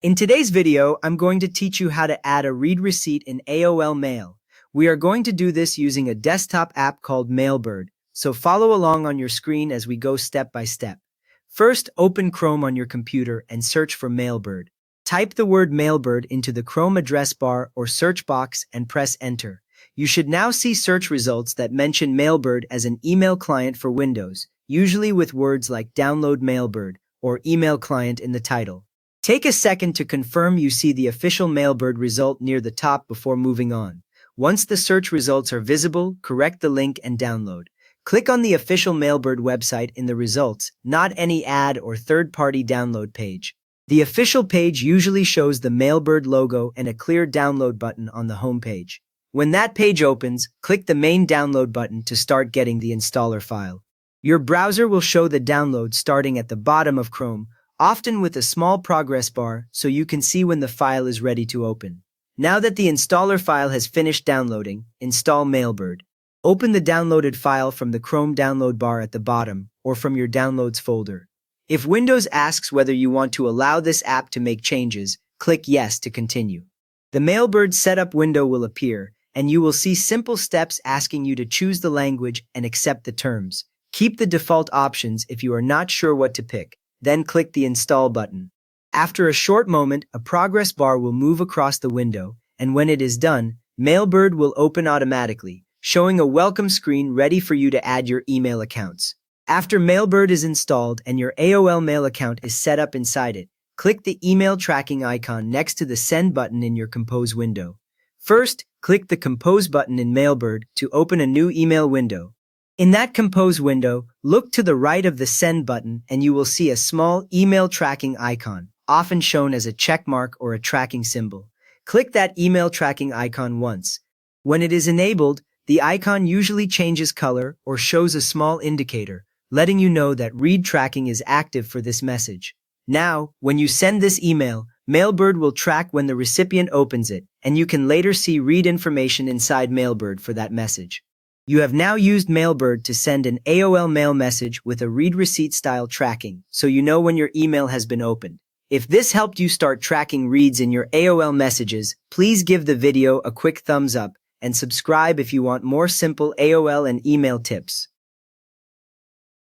In today's video, I'm going to teach you how to add a read receipt in AOL Mail. We are going to do this using a desktop app called Mailbird, so follow along on your screen as we go step by step. First, open Chrome on your computer and search for Mailbird. Type the word Mailbird into the Chrome address bar or search box and press Enter. You should now see search results that mention Mailbird as an email client for Windows, usually with words like Download Mailbird or Email Client in the title. Take a second to confirm you see the official Mailbird result near the top before moving on. Once the search results are visible, correct the link and download. Click on the official Mailbird website in the results, not any ad or third-party download page. The official page usually shows the Mailbird logo and a clear download button on the home page. When that page opens, click the main download button to start getting the installer file. Your browser will show the download starting at the bottom of Chrome, often with a small progress bar so you can see when the file is ready to open. Now that the installer file has finished downloading, install Mailbird. Open the downloaded file from the Chrome download bar at the bottom or from your Downloads folder. If Windows asks whether you want to allow this app to make changes, click Yes to continue. The Mailbird setup window will appear, and you will see simple steps asking you to choose the language and accept the terms. Keep the default options if you are not sure what to pick. Then click the Install button. After a short moment, a progress bar will move across the window, and when it is done, Mailbird will open automatically, showing a welcome screen ready for you to add your email accounts. After Mailbird is installed and your AOL Mail account is set up inside it, click the email tracking icon next to the Send button in your Compose window. First, click the Compose button in Mailbird to open a new email window. In that Compose window, look to the right of the Send button and you will see a small email tracking icon, often shown as a check mark or a tracking symbol. Click that email tracking icon once. When it is enabled, the icon usually changes color or shows a small indicator, letting you know that read tracking is active for this message. Now, when you send this email, Mailbird will track when the recipient opens it, and you can later see read information inside Mailbird for that message. You have now used Mailbird to send an AOL Mail message with a read receipt style tracking, so you know when your email has been opened. If this helped you start tracking reads in your AOL messages, please give the video a quick thumbs up and subscribe if you want more simple AOL and email tips.